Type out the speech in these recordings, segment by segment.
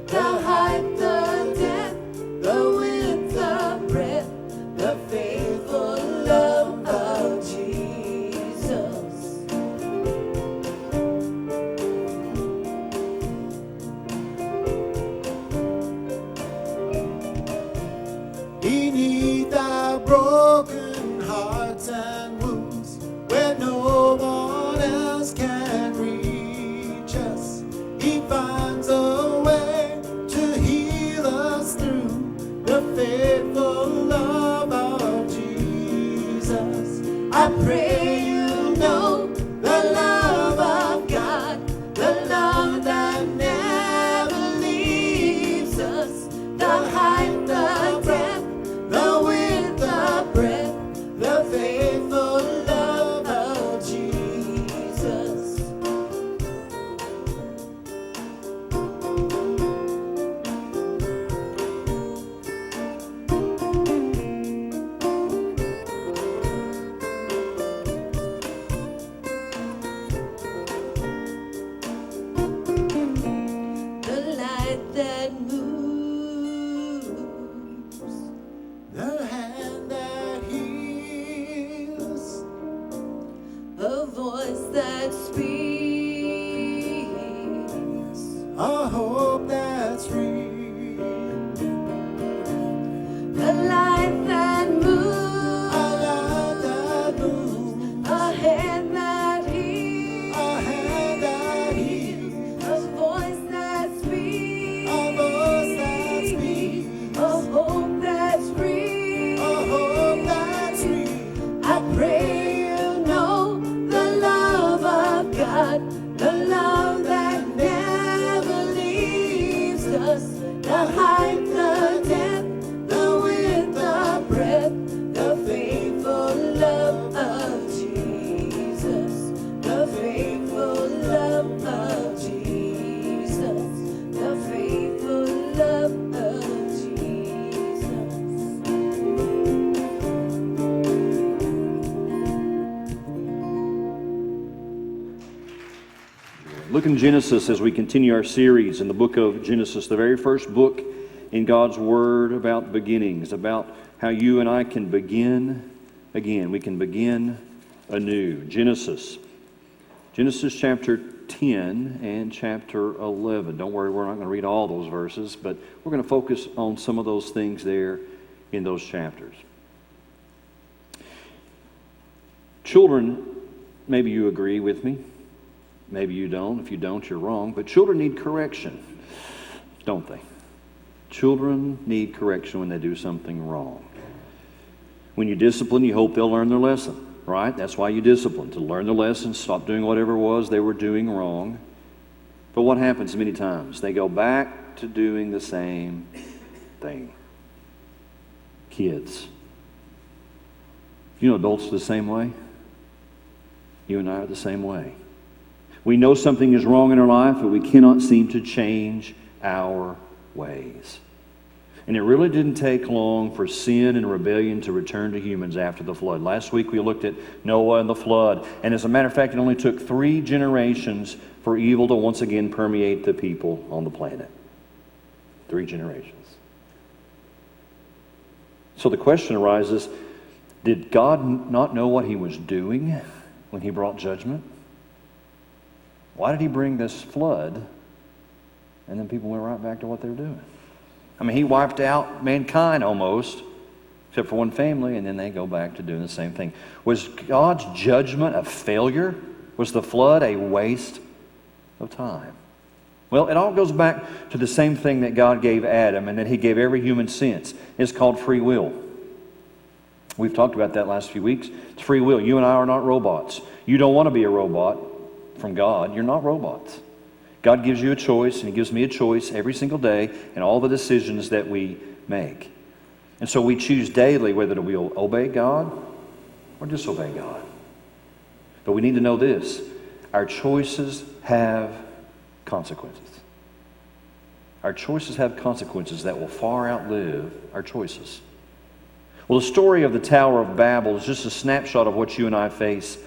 the height, the depth, the width, the breadth, the faithful love of Jesus. Beneath our broken hearts and wounds, where no one else can reach us, He finds a way to heal us through the faithful love of Jesus. I pray you know the love of God, the love that never leaves us, the height, the depth, the width, the breadth, the faithful love of Jesus. The light that moves, the hand that heals, a voice that speaks, a hope that's real. The light that moves, a light that moves, a hand that heals, a hand that heals, a voice that speaks, a voice that speaks, a hope that's free, a hope that's free. I pray you know the love of God, the love that never leaves us, the height, the depth, the width, the breadth, the faithful love of Jesus, the faithful love of Jesus, the faithful love of Jesus. Look in Genesis as we continue our series in the book of Genesis, the very first book in God's Word about beginnings, about how you and I can begin again. We can begin anew. Genesis chapter 10 and chapter 11. Don't worry, we're not going to read all those verses, but we're going to focus on some of those things there in those chapters. Children, maybe you agree with me. Maybe you don't. If you don't, you're wrong. But children need correction, don't they? Children need correction when they do something wrong. When you discipline, you hope they'll learn their lesson, right? That's why you discipline, to learn their lesson, stop doing whatever it was they were doing wrong. But what happens many times? They go back to doing the same thing. Kids. You know, adults are the same way. You and I are the same way. We know something is wrong in our life, but we cannot seem to change our ways. And it really didn't take long for sin and rebellion to return to humans after the flood. Last week we looked at Noah and the flood. And as a matter of fact, it only took 3 generations for evil to once again permeate the people on the planet. 3 generations. So the question arises, did God not know what He was doing when He brought judgment? Why did He bring this flood? And then people went right back to what they were doing. I mean, He wiped out mankind almost, except for one family, and then they go back to doing the same thing. Was God's judgment a failure? Was the flood a waste of time? Well, it all goes back to the same thing that God gave Adam and that He gave every human since. It's called free will. We've talked about that last few weeks. It's free will. You and I are not robots. You don't want to be a robot from God. You're not robots. God gives you a choice, and He gives me a choice every single day in all the decisions that we make. And so we choose daily whether we'll obey God or disobey God. But we need to know this. Our choices have consequences. Our choices have consequences that will far outlive our choices. Well, the story of the Tower of Babel is just a snapshot of what you and I face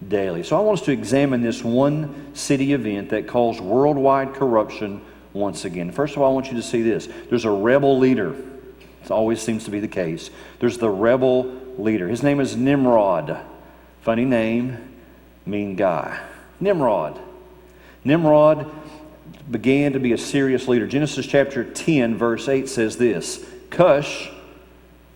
daily. So I want us to examine this one city event that caused worldwide corruption once again. First of all, I want you to see this. There's a rebel leader. It always seems to be the case. There's the rebel leader. His name is Nimrod. Funny name, mean guy. Nimrod. Nimrod began to be a serious leader. Genesis chapter 10, verse 8 says this: Cush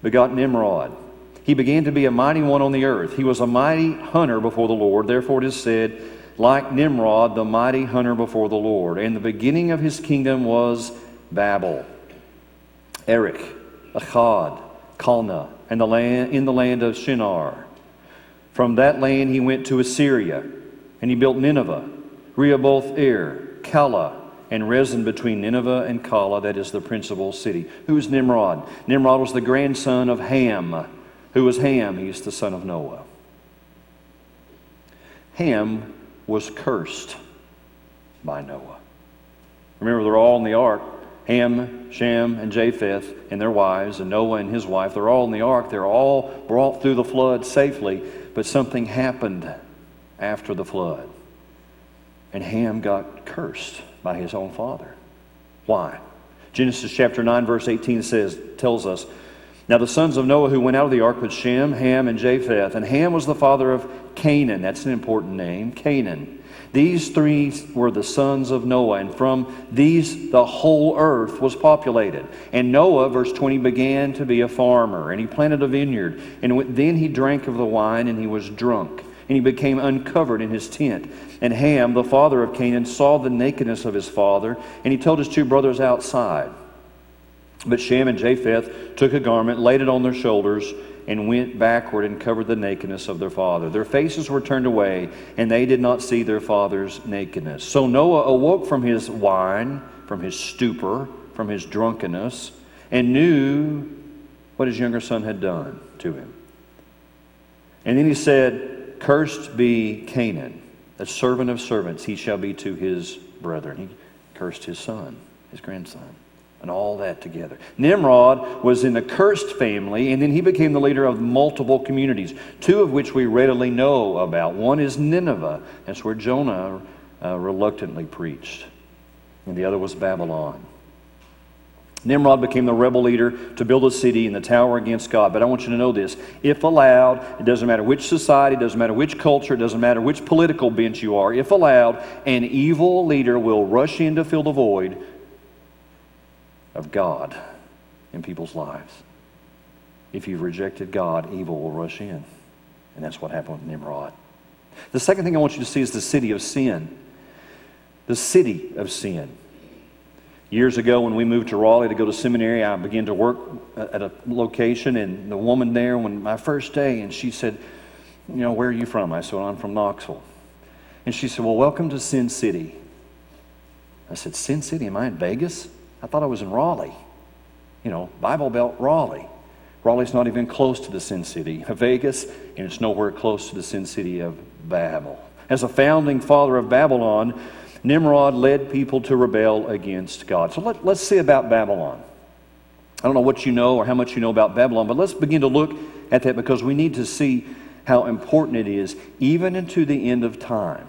begot Nimrod. He began to be a mighty one on the earth. He was a mighty hunter before the Lord. Therefore it is said, like Nimrod, the mighty hunter before the Lord. And the beginning of his kingdom was Babel, Erech, Akkad, Calneh, and in the land of Shinar. From that land he went to Assyria, and he built Nineveh, Rehoboth Ir, Calah, and Rezin between Nineveh and Calah, that is the principal city. Who is Nimrod? Nimrod was the grandson of Ham. Who was Ham? He is the son of Noah. Ham was cursed by Noah. Remember, they're all in the ark. Ham, Shem, and Japheth and their wives, and Noah and his wife, they're all in the ark. They're all brought through the flood safely, but something happened after the flood. And Ham got cursed by his own father. Why? Genesis chapter 9, verse 18 tells us, now the sons of Noah who went out of the ark was Shem, Ham, and Japheth. And Ham was the father of Canaan. That's an important name, Canaan. These three were the sons of Noah, and from these the whole earth was populated. And Noah, verse 20, began to be a farmer, and he planted a vineyard. And then he drank of the wine, and he was drunk. And he became uncovered in his tent. And Ham, the father of Canaan, saw the nakedness of his father, and he told his two brothers outside. But Shem and Japheth took a garment, laid it on their shoulders, and went backward and covered the nakedness of their father. Their faces were turned away, and they did not see their father's nakedness. So Noah awoke from his wine, from his stupor, from his drunkenness, and knew what his younger son had done to him. And then he said, cursed be Canaan, a servant of servants, he shall be to his brethren. He cursed his son, his grandson, and all that together. Nimrod was in a cursed family, and then he became the leader of multiple communities, two of which we readily know about. One is Nineveh. That's where Jonah reluctantly preached. And the other was Babylon. Nimrod became the rebel leader to build a city and the tower against God. But I want you to know this. If allowed, it doesn't matter which society, it doesn't matter which culture, it doesn't matter which political bench you are. If allowed, an evil leader will rush in to fill the void of God in people's lives. If you've rejected God, evil will rush in. And that's what happened with Nimrod. The second thing I want you to see is the city of sin. The city of sin. Years ago when we moved to Raleigh to go to seminary, I began to work at a location, and the woman there, when my first day, and she said, where are you from? I said, well, I'm from Knoxville. And she said, well, welcome to Sin City. I said, Sin City? Am I in Vegas? I thought I was in Raleigh. Bible Belt Raleigh. Raleigh's not even close to the Sin City of Vegas, and it's nowhere close to the Sin City of Babel. As a founding father of Babylon, Nimrod led people to rebel against God. So let's see about Babylon. I don't know what you know or how much you know about Babylon, but let's begin to look at that because we need to see how important it is, even into the end of time.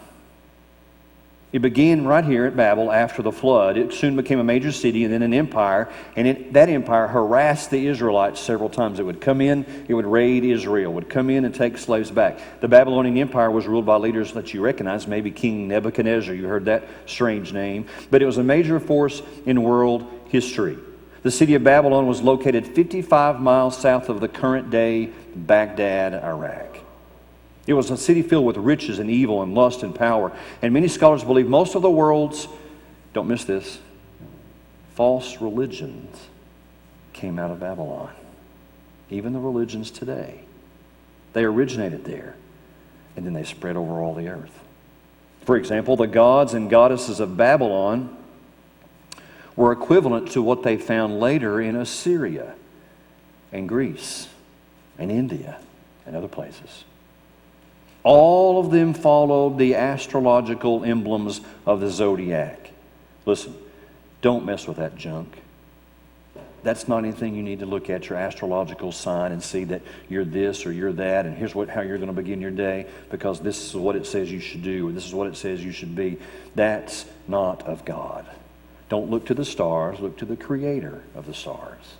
It began right here at Babel after the flood. It soon became a major city and then an empire. And that empire harassed the Israelites several times. It would come in, it would raid Israel, would come in and take slaves back. The Babylonian Empire was ruled by leaders that you recognize, maybe King Nebuchadnezzar. You heard that strange name. But it was a major force in world history. The city of Babylon was located 55 miles south of the current day Baghdad, Iraq. It was a city filled with riches and evil and lust and power. And many scholars believe most of the world's, don't miss this, false religions came out of Babylon. Even the religions today. They originated there, and then they spread over all the earth. For example, the gods and goddesses of Babylon were equivalent to what they found later in Assyria and Greece and India and other places. All of them followed the astrological emblems of the zodiac. Listen, don't mess with that junk. That's not anything you need to look at your astrological sign and see that you're this or you're that, and here's how you're going to begin your day because this is what it says you should do or this is what it says you should be. That's not of God. Don't look to the stars, look to the creator of the stars.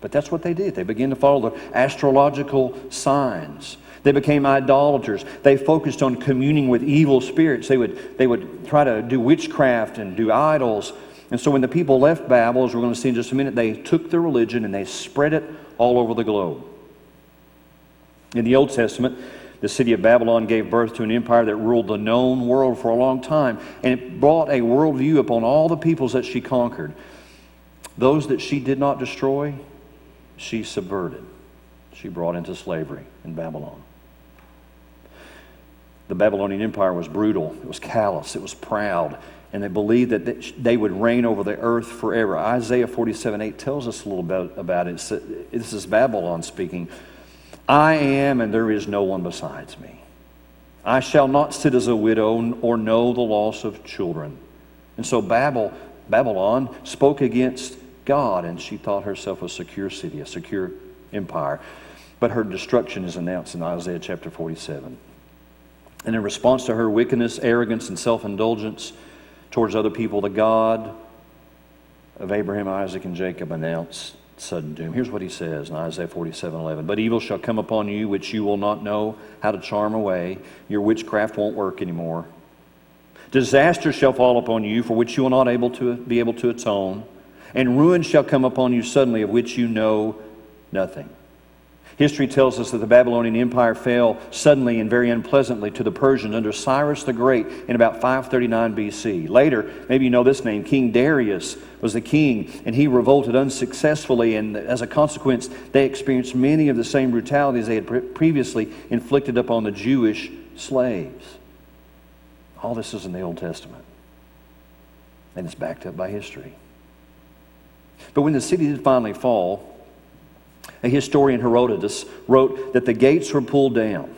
But that's what they did. They began to follow the astrological signs. They became idolaters. They focused on communing with evil spirits. They would try to do witchcraft and do idols. And so when the people left Babel, as we're going to see in just a minute, they took their religion and they spread it all over the globe. In the Old Testament, the city of Babylon gave birth to an empire that ruled the known world for a long time. And it brought a worldview upon all the peoples that she conquered. Those that she did not destroy, she subverted. She brought into slavery in Babylon. The Babylonian Empire was brutal, it was callous, it was proud, and they believed that they would reign over the earth forever. Isaiah 47:8 tells us a little bit about it. This is Babylon speaking. I am, and there is no one besides me. I shall not sit as a widow or know the loss of children. And so Babylon spoke against God, and she thought herself a secure city, a secure empire. But her destruction is announced in Isaiah chapter 47. And in response to her wickedness, arrogance, and self-indulgence towards other people, the God of Abraham, Isaac, and Jacob announced sudden doom. Here's what he says in Isaiah 47:11. But evil shall come upon you, which you will not know how to charm away. Your witchcraft won't work anymore. Disaster shall fall upon you, for which you will not be able to atone. And ruin shall come upon you suddenly, of which you know nothing. History tells us that the Babylonian Empire fell suddenly and very unpleasantly to the Persians under Cyrus the Great in about 539 BC. Later, maybe you know this name, King Darius was the king, and he revolted unsuccessfully, and as a consequence, they experienced many of the same brutalities they had previously inflicted upon the Jewish slaves. All this is in the Old Testament, and it's backed up by history. But when the city did finally fall, a historian, Herodotus, wrote that the gates were pulled down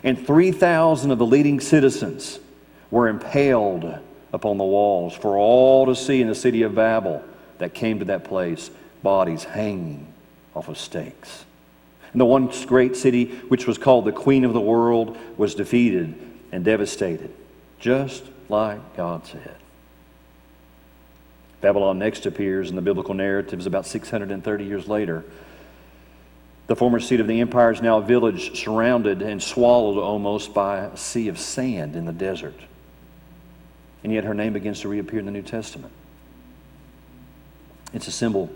and 3,000 of the leading citizens were impaled upon the walls for all to see in the city of Babel that came to that place, bodies hanging off of stakes. And the once great city, which was called the Queen of the World, was defeated and devastated, just like God said. Babylon next appears in the biblical narratives about 630 years later. The former seat of the empire is now a village surrounded and swallowed almost by a sea of sand in the desert. And yet her name begins to reappear in the New Testament. It's a symbol,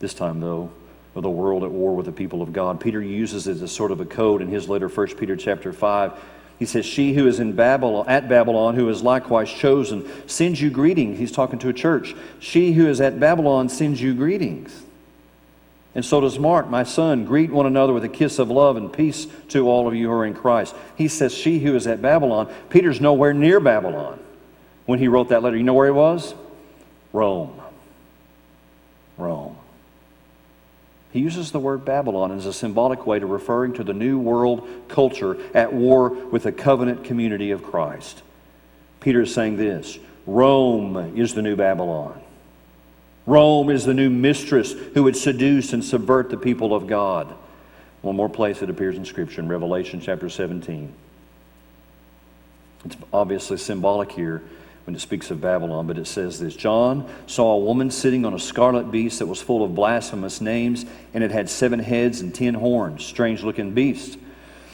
this time though, of the world at war with the people of God. Peter uses it as sort of a code in his letter, 1 Peter chapter 5. He says, she who is at Babylon, who is likewise chosen, sends you greetings. He's talking to a church. She who is at Babylon sends you greetings. And so does Mark, my son. Greet one another with a kiss of love and peace to all of you who are in Christ. He says, she who is at Babylon. Peter's nowhere near Babylon when he wrote that letter. You know where he was? Rome. Rome. He uses the word Babylon as a symbolic way to referring to the new world culture at war with the covenant community of Christ. Peter is saying this, Rome is the new Babylon. Rome is the new mistress who would seduce and subvert the people of God. One more place it appears in Scripture, in Revelation chapter 17. It's obviously symbolic here when it speaks of Babylon, but it says this, John saw a woman sitting on a scarlet beast that was full of blasphemous names, and it had 7 heads and 10 horns, strange-looking beast.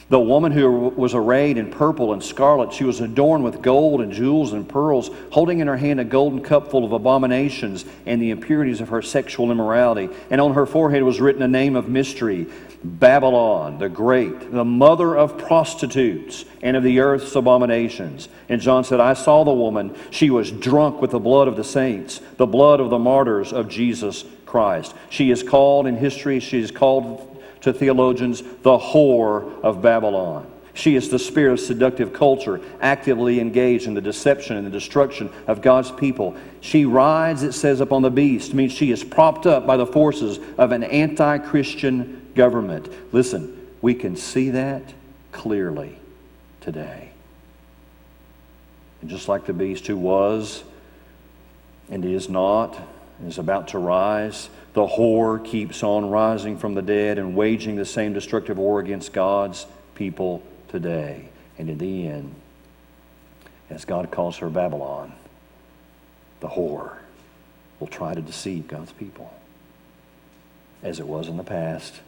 The woman who was arrayed in purple and scarlet, she was adorned with gold and jewels and pearls, holding in her hand a golden cup full of abominations and the impurities of her sexual immorality. And on her forehead was written a name of mystery, Babylon the Great, the mother of prostitutes and of the earth's abominations. And John said, I saw the woman. She was drunk with the blood of the saints, the blood of the martyrs of Jesus Christ. She is called in history, she is called to theologians, the whore of Babylon. She is the spirit of seductive culture, actively engaged in the deception and the destruction of God's people. She rides, it says, upon the beast, means she is propped up by the forces of an anti-Christian government. Listen, we can see that clearly today. And just like the beast who was and is not, and is about to rise, the whore keeps on rising from the dead and waging the same destructive war against God's people today. And in the end, as God calls her Babylon, the whore, will try to deceive God's people. As it was in the past,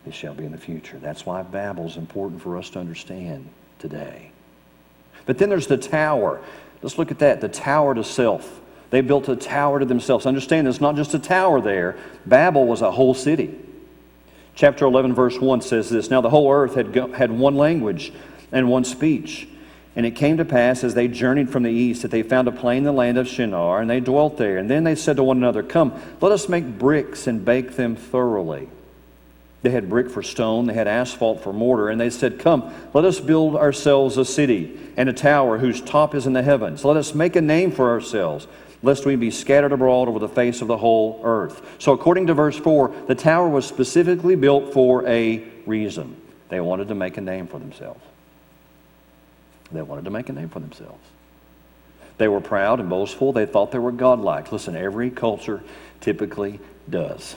it shall be in the future. That's why Babel is important for us to understand today. But then there's the tower. Let's look at that, the tower to self. They built a tower to themselves. Understand, it's not just a tower there. Babel was a whole city. Chapter 11, verse 1 says this, Now the whole earth had one language and one speech. And it came to pass, as they journeyed from the east, that they found a plain in the land of Shinar, and they dwelt there. And then they said to one another, Come, let us make bricks and bake them thoroughly. They had brick for stone, they had asphalt for mortar, and they said, Come, let us build ourselves a city and a tower whose top is in the heavens. Let us make a name for ourselves, lest we be scattered abroad over the face of the whole earth. So according to verse 4, the tower was specifically built for a reason. They wanted to make a name for themselves. They wanted to make a name for themselves. They were proud and boastful. They thought they were godlike. Listen, every culture typically does.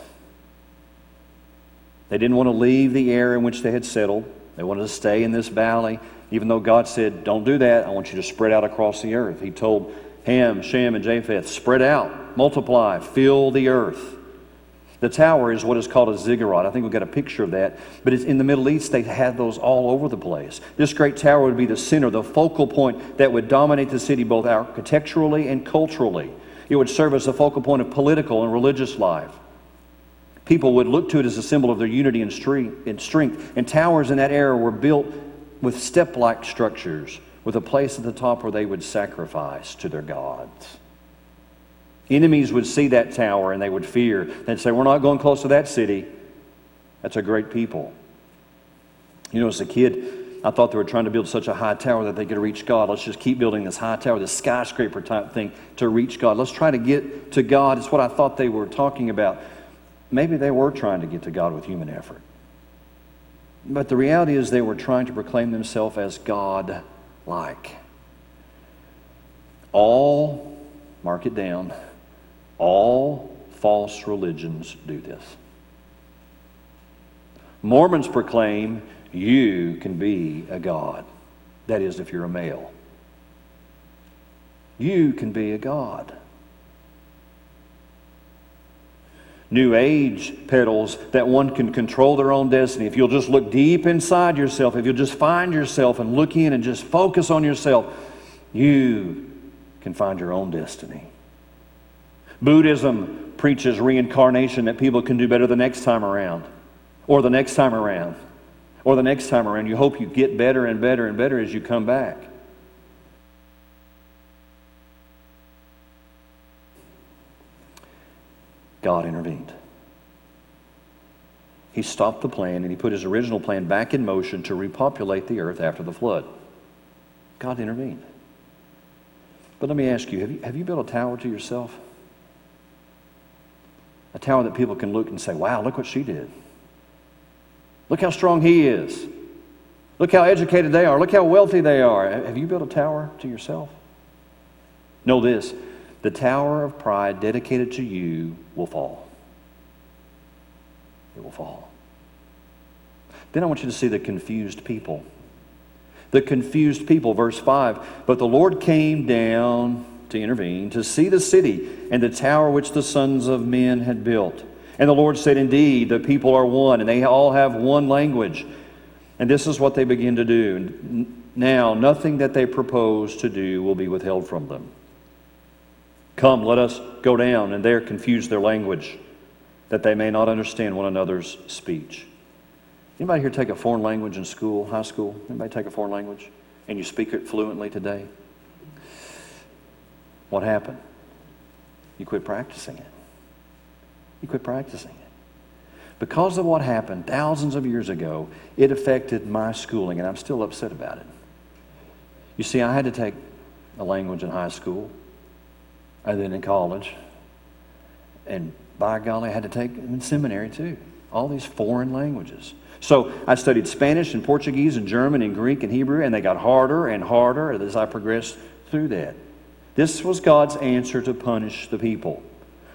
They didn't want to leave the area in which they had settled. They wanted to stay in this valley, even though God said, Don't do that. I want you to spread out across the earth. He told Ham, Shem, and Japheth, spread out, multiply, fill the earth. The tower is what is called a ziggurat. I think we've got a picture of that. But it's in the Middle East, they had those all over the place. This great tower would be the center, the focal point that would dominate the city both architecturally and culturally. It would serve as a focal point of political and religious life. People would look to it as a symbol of their unity and strength. And towers in that era were built with step-like structures, with a place at the top where they would sacrifice to their gods. Enemies would see that tower and they would fear. They'd say, We're not going close to that city. That's a great people. You know, as a kid, I thought they were trying to build such a high tower that they could reach God. Let's just keep building this high tower, this skyscraper type thing to reach God. Let's try to get to God. It's what I thought they were talking about. Maybe they were trying to get to God with human effort. But the reality is they were trying to proclaim themselves as God-like. All, mark it down, all false religions do this. Mormons proclaim you can be a god. That is, if you're a male. You can be a god. New Age peddles that one can control their own destiny. If you'll just look deep inside yourself, if you'll just find yourself and look in and just focus on yourself, you can find your own destiny. Buddhism preaches reincarnation, that people can do better the next time around, or the next time around, or the next time around. You hope you get better and better and better as you come back. God intervened. He stopped the plan and He put His original plan back in motion to repopulate the earth after the flood. God intervened. But let me ask you, have you built a tower to yourself? A tower that people can look and say, Wow, look what she did. Look how strong he is. Look how educated they are. Look how wealthy they are. Have you built a tower to yourself? Know this, the tower of pride dedicated to you will fall. It will fall. Then I want you to see the confused people. The confused people, verse 5. But the Lord came down to intervene, to see the city and the tower which the sons of men had built. And the Lord said, Indeed, the people are one, and they all have one language. And this is what they begin to do. Now, nothing that they propose to do will be withheld from them. Come, let us go down, and there confuse their language, that they may not understand one another's speech. Anybody here take a foreign language in school, high school? Anybody take a foreign language? And you speak it fluently today? What happened? You quit practicing it. You quit practicing it. Because of what happened thousands of years ago, it affected my schooling, and I'm still upset about it. You see, I had to take a language in high school, and then in college, and by golly, I had to take it in seminary too. All these foreign languages. So I studied Spanish and Portuguese and German and Greek and Hebrew, and they got harder and harder as I progressed through that. This was God's answer to punish the people.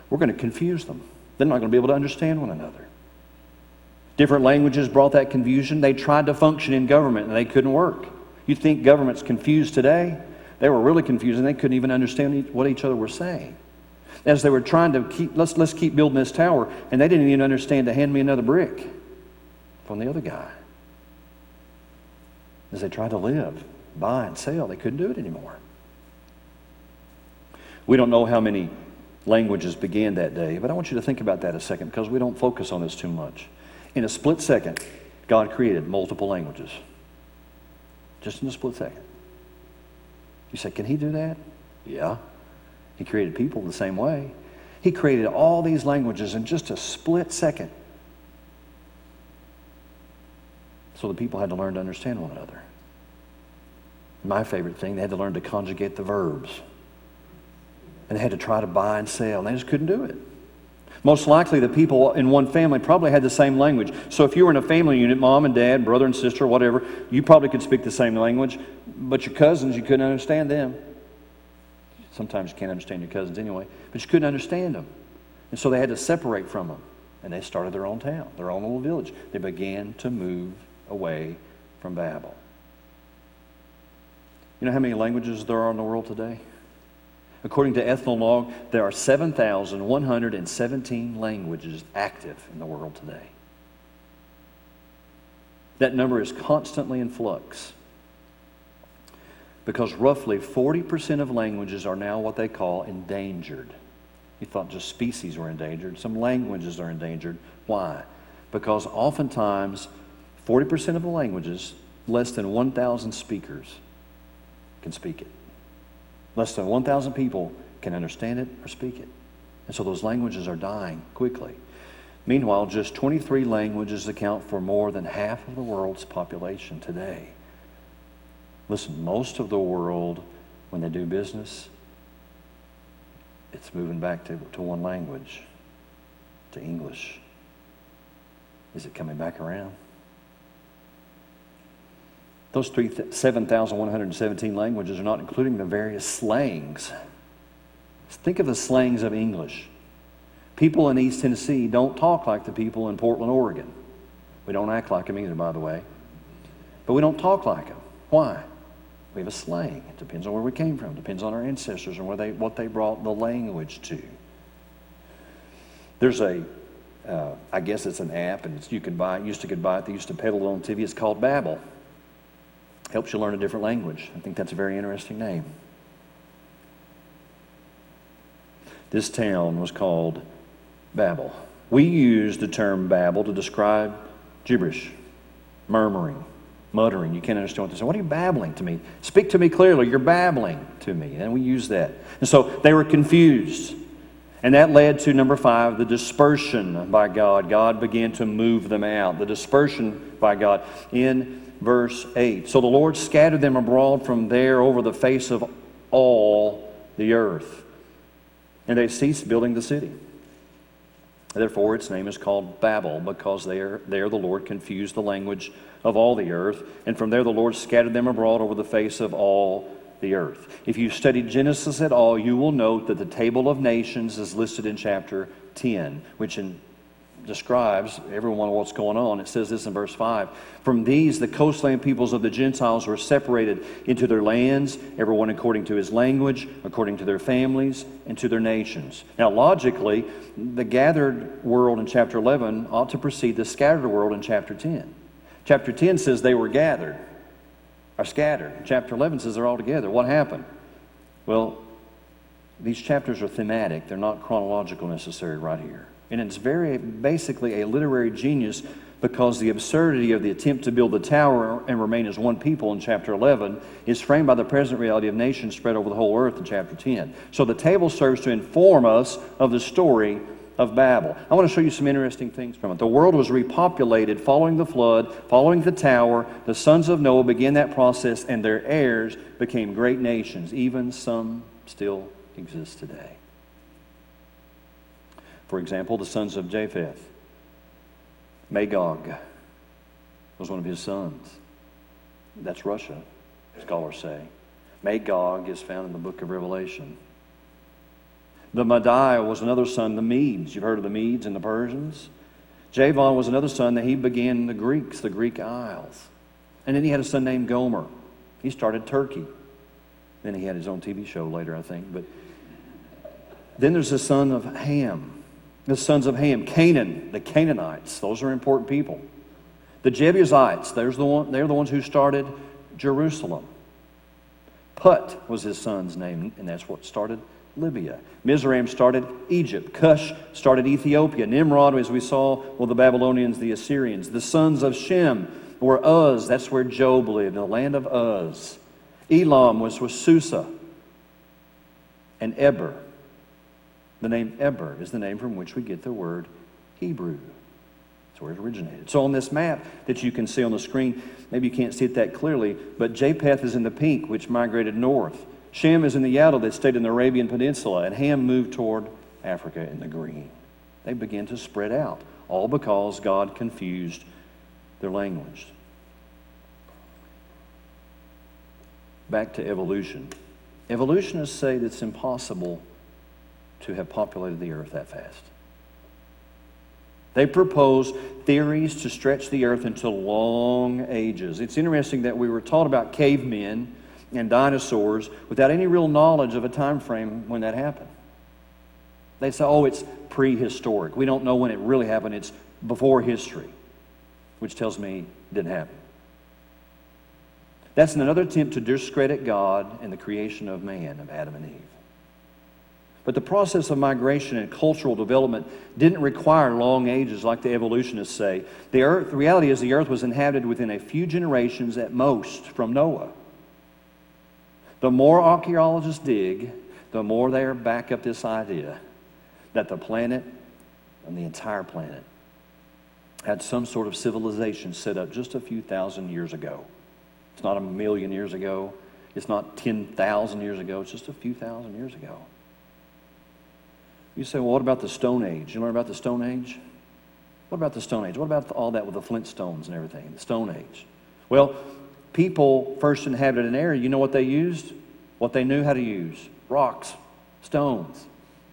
We're going to confuse them. They're not going to be able to understand one another. Different languages brought that confusion. They tried to function in government, and they couldn't work. You think government's confused today? They were really confused, and they couldn't even understand what each other were saying. As they were trying to let's keep building this tower, and they didn't even understand to hand me another brick from the other guy. As they tried to live, buy and sell, they couldn't do it anymore. We don't know how many languages began that day, but I want you to think about that a second because we don't focus on this too much. In a split second, God created multiple languages. Just in a split second. You say, can He do that? Yeah. He created people the same way. He created all these languages in just a split second. So the people had to learn to understand one another. My favorite thing, they had to learn to conjugate the verbs. And they had to try to buy and sell, and they just couldn't do it. Most likely the people in one family probably had the same language. So if you were in a family unit, mom and dad, brother and sister, whatever, you probably could speak the same language, but your cousins, you couldn't understand them. Sometimes you can't understand your cousins anyway, but you couldn't understand them. And so they had to separate from them, and they started their own town, their own little village. They began to move away from Babel. You know how many languages there are in the world today? According to Ethnologue, there are 7,117 languages active in the world today. That number is constantly in flux because roughly 40% of languages are now what they call endangered. You thought just species were endangered. Some languages are endangered. Why? Because oftentimes 40% of the languages, less than 1,000 speakers can speak it. Less than 1,000 people can understand it or speak it. And so those languages are dying quickly. Meanwhile, just 23 languages account for more than half of the world's population today. Listen, most of the world, when they do business, it's moving back to one language, to English. Is it coming back around? Those 7,117 languages are not including the various slangs. Think of the slangs of English. People in East Tennessee don't talk like the people in Portland, Oregon. We don't act like them either, by the way. But we don't talk like them. Why? We have a slang. It depends on where we came from. It depends on our ancestors and what they brought the language to. There's I guess it's an app, and you could buy it. Used to buy it. They used to peddle it on TV. It's called Babbel. Helps you learn a different language. I think that's a very interesting name. This town was called Babel. We use the term Babel to describe gibberish, murmuring, muttering. You can't understand what they're saying. What are you babbling to me? Speak to me clearly. You're babbling to me. And we use that. And so they were confused. And that led to number 5, the dispersion by God. God began to move them out. The dispersion by God. In verse 8. So the Lord scattered them abroad from there over the face of all the earth. And they ceased building the city. Therefore its name is called Babel, because there the Lord confused the language of all the earth. And from there the Lord scattered them abroad over the face of all the earth. If you studied Genesis at all, you will note that the table of nations is listed in chapter 10, which describes everyone what's going on. It says this in verse 5. From these, the coastland peoples of the Gentiles were separated into their lands, everyone according to his language, according to their families, and to their nations. Now, logically, the gathered world in chapter 11 ought to precede the scattered world in chapter 10. Chapter 10 says they were gathered, or scattered. Chapter 11 says they're all together. What happened? Well, these chapters are thematic. They're not chronological necessarily right here. And it's very basically a literary genius, because the absurdity of the attempt to build the tower and remain as one people in chapter 11 is framed by the present reality of nations spread over the whole earth in chapter 10. So the table serves to inform us of the story of Babel. I want to show you some interesting things from it. The world was repopulated following the flood, following the tower. The sons of Noah began that process, and their heirs became great nations. Even some still exist today. For example, the sons of Japheth. Magog was one of his sons. That's Russia, scholars say. Magog is found in the book of Revelation. The Madai was another son, the Medes. You've heard of the Medes and the Persians. Javan was another son that he began the Greeks, the Greek Isles. And then he had a son named Gomer. He started Turkey. Then he had his own TV show later, I think. But Then there's the son of Ham. The sons of Ham, Canaan, the Canaanites. Those are important people. The Jebusites, they're the ones who started Jerusalem. Put was his son's name, and that's what started Libya. Mizraim started Egypt. Cush started Ethiopia. Nimrod, as we saw, well, the Babylonians, the Assyrians. The sons of Shem were Uz. That's where Job lived, in the land of Uz. Elam was Susa. And Eber. The name Eber is the name from which we get the word Hebrew. That's where it originated. So on this map that you can see on the screen, maybe you can't see it that clearly, but Japheth is in the pink, which migrated north. Shem is in the yellow that stayed in the Arabian Peninsula, and Ham moved toward Africa in the green. They began to spread out, all because God confused their language. Back to evolution. Evolutionists say that it's impossible to have populated the earth that fast. They propose theories to stretch the earth into long ages. It's interesting that we were taught about cavemen and dinosaurs without any real knowledge of a time frame when that happened. They say, oh, it's prehistoric. We don't know when it really happened. It's before history, which tells me it didn't happen. That's another attempt to discredit God and the creation of man, of Adam and Eve. But the process of migration and cultural development didn't require long ages like the evolutionists say. The reality is the earth was inhabited within a few generations at most from Noah. The more archaeologists dig, the more they back up this idea that the planet and the entire planet had some sort of civilization set up just a few thousand years ago. It's not a million years ago. It's not 10,000 years ago. It's just a few thousand years ago. You say, well, what about the Stone Age? You learn about the Stone Age? What about the Stone Age? What about all that with the Flintstones and everything, the Stone Age? Well, people first inhabited an area. You know what they used? What they knew how to use. Rocks, stones.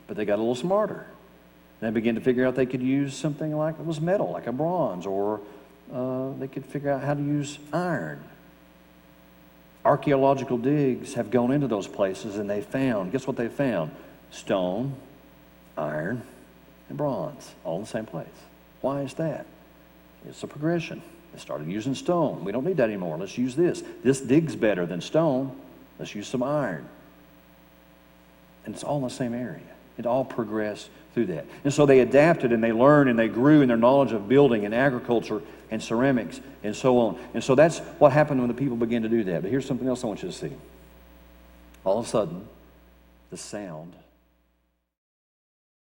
But they got a little smarter. They began to figure out they could use something like it was metal, like a bronze, or they could figure out how to use iron. Archaeological digs have gone into those places and they found, guess what they found? Stone, iron, and bronze, all in the same place. Why is that? It's a progression. They started using stone. We don't need that anymore. Let's use this. This digs better than stone. Let's use some iron. And it's all in the same area. It all progressed through that. And so they adapted and they learned and they grew in their knowledge of building and agriculture and ceramics and so on. And so that's what happened when the people began to do that. But here's something else I want you to see. All of a sudden, the sound